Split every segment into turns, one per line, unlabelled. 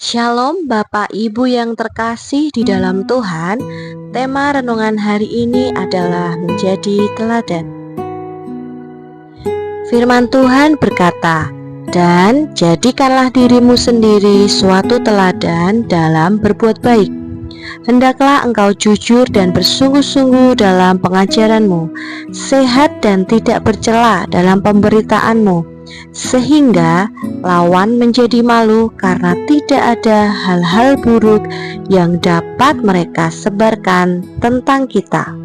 Shalom Bapak Ibu yang terkasih di dalam Tuhan. Tema renungan hari ini adalah menjadi teladan. Firman Tuhan berkata, "Dan jadikanlah dirimu sendiri suatu teladan dalam berbuat baik. Hendaklah engkau jujur dan bersungguh-sungguh dalam pengajaranmu, sehat dan tidak bercela dalam pemberitaanmu, sehingga lawan menjadi malu karena tidak ada hal-hal buruk yang dapat mereka sebarkan tentang kita."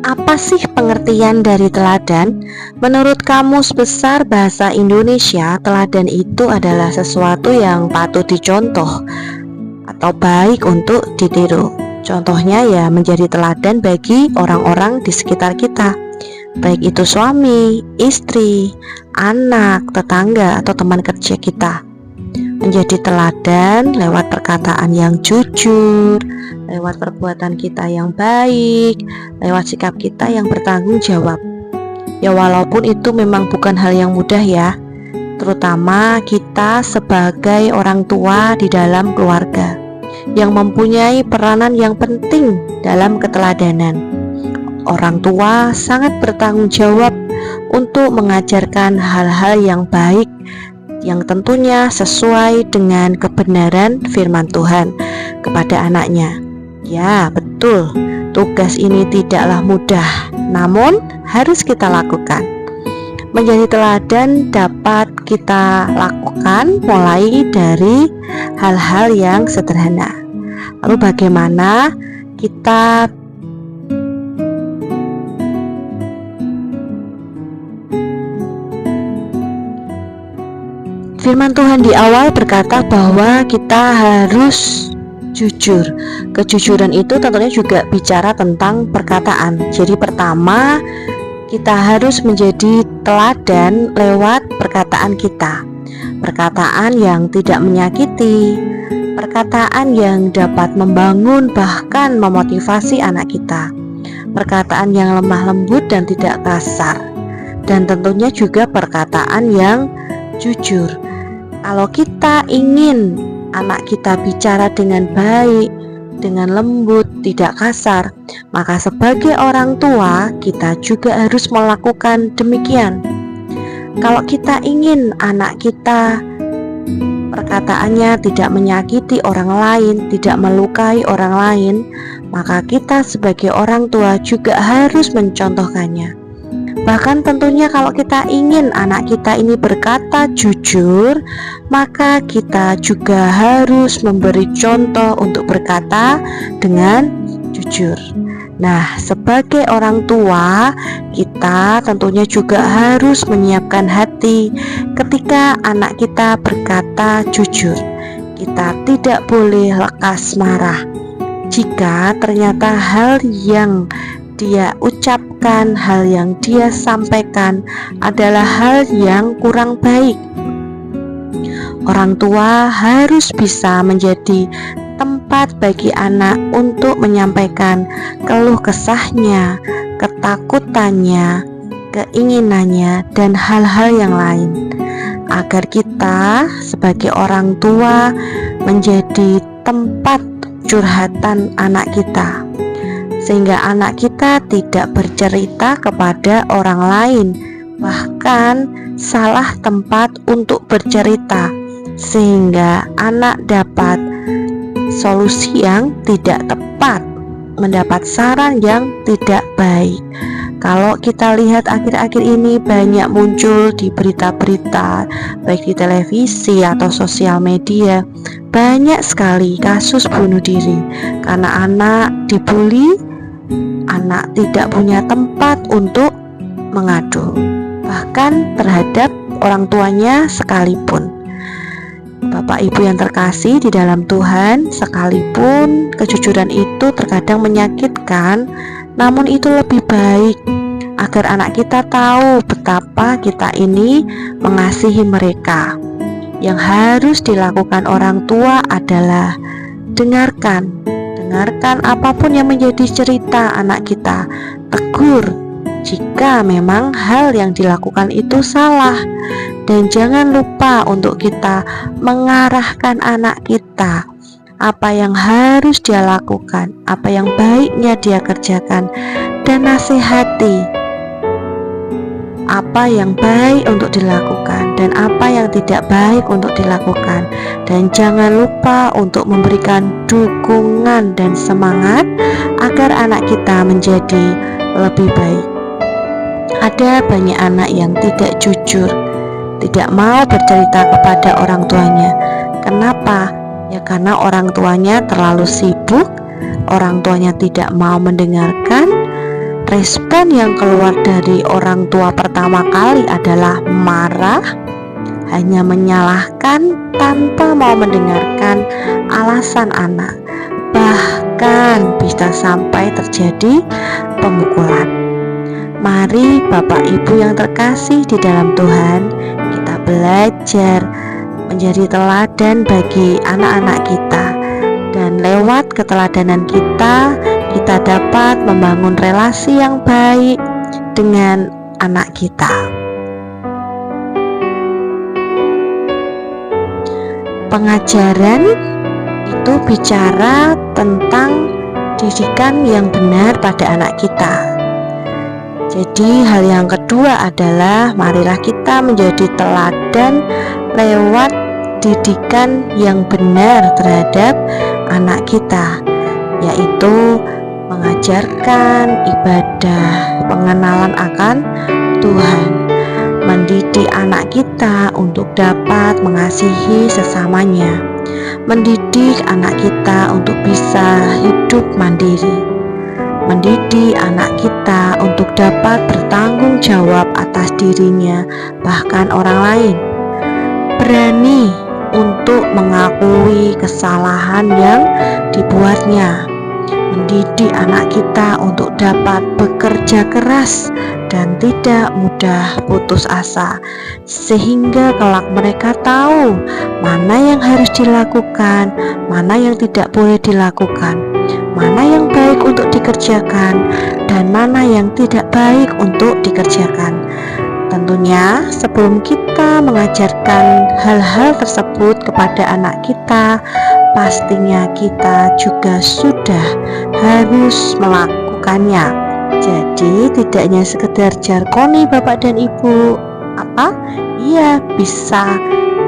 Apa sih pengertian dari teladan? Menurut Kamus Besar Bahasa Indonesia, teladan itu adalah sesuatu yang patut dicontoh atau baik untuk ditiru. Contohnya ya menjadi teladan bagi orang-orang di sekitar kita, baik itu suami, istri, anak, tetangga, atau teman kerja kita. Menjadi teladan lewat perkataan yang jujur, lewat perbuatan kita yang baik, lewat sikap kita yang bertanggung jawab. Ya walaupun itu memang bukan hal yang mudah ya, terutama kita sebagai orang tua di dalam keluarga yang mempunyai peranan yang penting dalam keteladanan. Orang tua sangat bertanggung jawab untuk mengajarkan hal-hal yang baik yang tentunya sesuai dengan kebenaran firman Tuhan kepada anaknya. Ya, betul, tugas ini tidaklah mudah, namun harus kita lakukan. Menjadi teladan dapat kita lakukan mulai dari hal-hal yang sederhana. Lalu bagaimana kita Firman Tuhan di awal berkata bahwa kita harus jujur. Kejujuran itu tentunya juga bicara tentang perkataan. Jadi pertama, kita harus menjadi teladan lewat perkataan kita. Perkataan yang tidak menyakiti, perkataan yang dapat membangun bahkan memotivasi anak kita. Perkataan yang lemah lembut dan tidak kasar. Dan tentunya juga perkataan yang jujur. Kalau kita ingin anak kita bicara dengan baik, dengan lembut, tidak kasar, maka sebagai orang tua kita juga harus melakukan demikian. Kalau kita ingin anak kita perkataannya tidak menyakiti orang lain, tidak melukai orang lain, maka kita sebagai orang tua juga harus mencontohkannya. Bahkan tentunya kalau kita ingin anak kita ini berkata jujur, maka kita juga harus memberi contoh untuk berkata dengan jujur. Nah, sebagai orang tua, kita tentunya juga harus menyiapkan hati ketika anak kita berkata jujur. Kita tidak boleh lekas marah jika ternyata hal yang dia ucapkan, hal yang dia sampaikan adalah hal yang kurang baik. Orang tua harus bisa menjadi tempat bagi anak untuk menyampaikan keluh kesahnya, ketakutannya, keinginannya, dan hal-hal yang lain, agar kita sebagai orang tua menjadi tempat curhatan anak kita, sehingga anak kita tidak bercerita kepada orang lain, bahkan salah tempat untuk bercerita, sehingga anak dapat solusi yang tidak tepat, mendapat saran yang tidak baik. Kalau kita lihat akhir-akhir ini banyak muncul di berita-berita, baik di televisi atau sosial media, banyak sekali kasus bunuh diri karena anak dibully, anak tidak punya tempat untuk mengadu, bahkan terhadap orang tuanya sekalipun. Bapak Ibu yang terkasih di dalam Tuhan, sekalipun kejujuran itu terkadang menyakitkan, namun itu lebih baik agar anak kita tahu betapa kita ini mengasihi mereka. Yang harus dilakukan orang tua adalah dengarkan apapun yang menjadi cerita anak kita, tegur jika memang hal yang dilakukan itu salah, Dan jangan lupa untuk kita mengarahkan anak kita, apa yang harus dia lakukan, apa yang baiknya dia kerjakan, dan nasihati apa yang baik untuk dilakukan dan apa yang tidak baik untuk dilakukan. Dan jangan lupa untuk memberikan dukungan dan semangat agar anak kita menjadi lebih baik. Ada banyak anak yang tidak jujur, tidak mau bercerita kepada orang tuanya. Kenapa? Ya karena orang tuanya terlalu sibuk, orang tuanya tidak mau mendengarkan. Respon yang keluar dari orang tua pertama kali adalah marah, hanya menyalahkan tanpa mau mendengarkan alasan anak. Bahkan bisa sampai terjadi pemukulan. Mari Bapak Ibu yang terkasih di dalam Tuhan, kita belajar menjadi teladan bagi anak-anak kita. Dan lewat keteladanan kita dapat membangun relasi yang baik dengan anak kita. Pengajaran itu bicara tentang didikan yang benar pada anak kita. Jadi hal yang kedua adalah marilah kita menjadi teladan lewat didikan yang benar terhadap anak kita, yaitu mengajarkan ibadah, pengenalan akan Tuhan, mendidik anak kita untuk dapat mengasihi sesamanya, mendidik anak kita untuk bisa hidup mandiri, mendidik anak kita untuk dapat bertanggung jawab atas dirinya bahkan orang lain, berani untuk mengakui kesalahan yang dibuatnya, mendidik anak kita untuk dapat bekerja keras dan tidak mudah putus asa, sehingga kelak mereka tahu mana yang harus dilakukan, mana yang tidak boleh dilakukan, mana yang baik untuk dikerjakan, dan mana yang tidak baik untuk dikerjakan. Tentunya sebelum kita mengajarkan hal-hal tersebut kepada anak kita, pastinya kita juga sudah harus melakukannya. Jadi tidak hanya sekedar jargoni Bapak dan Ibu, iya bisa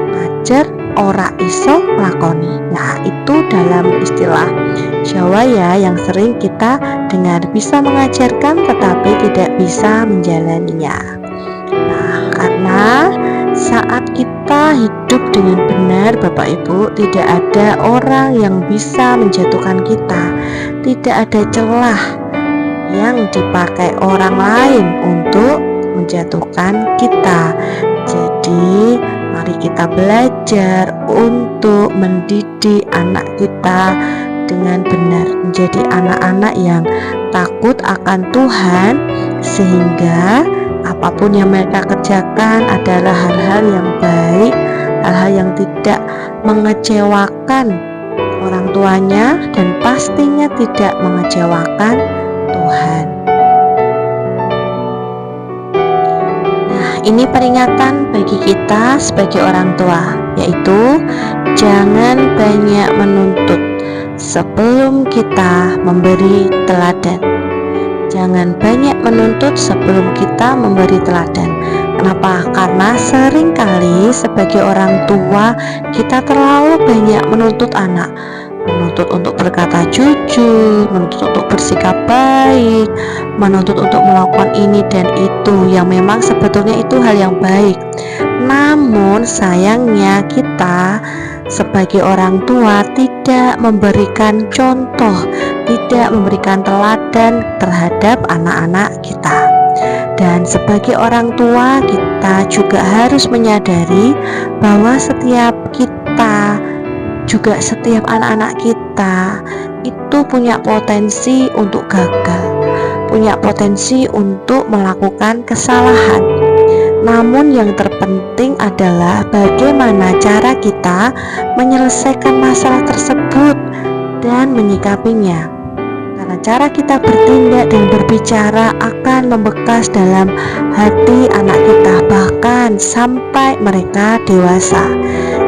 ngajar ora iso lakoni. Nah, itu dalam istilah Jawa ya, yang sering kita dengar, bisa mengajarkan tetapi tidak bisa menjalaninya. Nah, karena saat kita hidup dengan benar Bapak Ibu, tidak ada orang yang bisa menjatuhkan kita, tidak ada celah yang dipakai orang lain untuk menjatuhkan kita. Jadi mari kita belajar untuk mendidik anak kita dengan benar, menjadi anak-anak yang takut akan Tuhan, sehingga apapun yang mereka kerjakan adalah hal-hal yang baik, hal-hal yang tidak mengecewakan orang tuanya dan pastinya tidak mengecewakan Tuhan. Nah, ini peringatan bagi kita sebagai orang tua, yaitu jangan banyak menuntut sebelum kita memberi teladan. Jangan banyak menuntut sebelum kita memberi teladan. Kenapa? Karena seringkali sebagai orang tua kita terlalu banyak menuntut anak, menuntut untuk berkata jujur, menuntut untuk bersikap baik, menuntut untuk melakukan ini dan itu, yang memang sebetulnya itu hal yang baik. Namun sayangnya kita sebagai orang tua tidak memberikan contoh, tidak memberikan teladan terhadap anak-anak kita. Dan sebagai orang tua kita juga harus menyadari bahwa setiap kita, juga setiap anak-anak kita itu punya potensi untuk gagal, punya potensi untuk melakukan kesalahan. Namun yang terpenting adalah bagaimana cara kita menyelesaikan masalah tersebut dan menyikapinya. karena cara kita bertindak dan berbicara akan membekas dalam hati anak kita bahkan sampai mereka dewasa.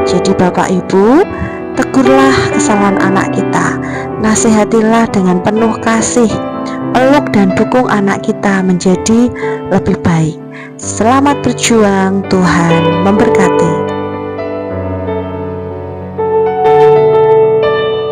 Jadi Bapak Ibu, tegurlah kesalahan anak kita, nasihatilah dengan penuh kasih, peluk dan dukung anak kita menjadi lebih baik. Selamat berjuang, Tuhan memberkati.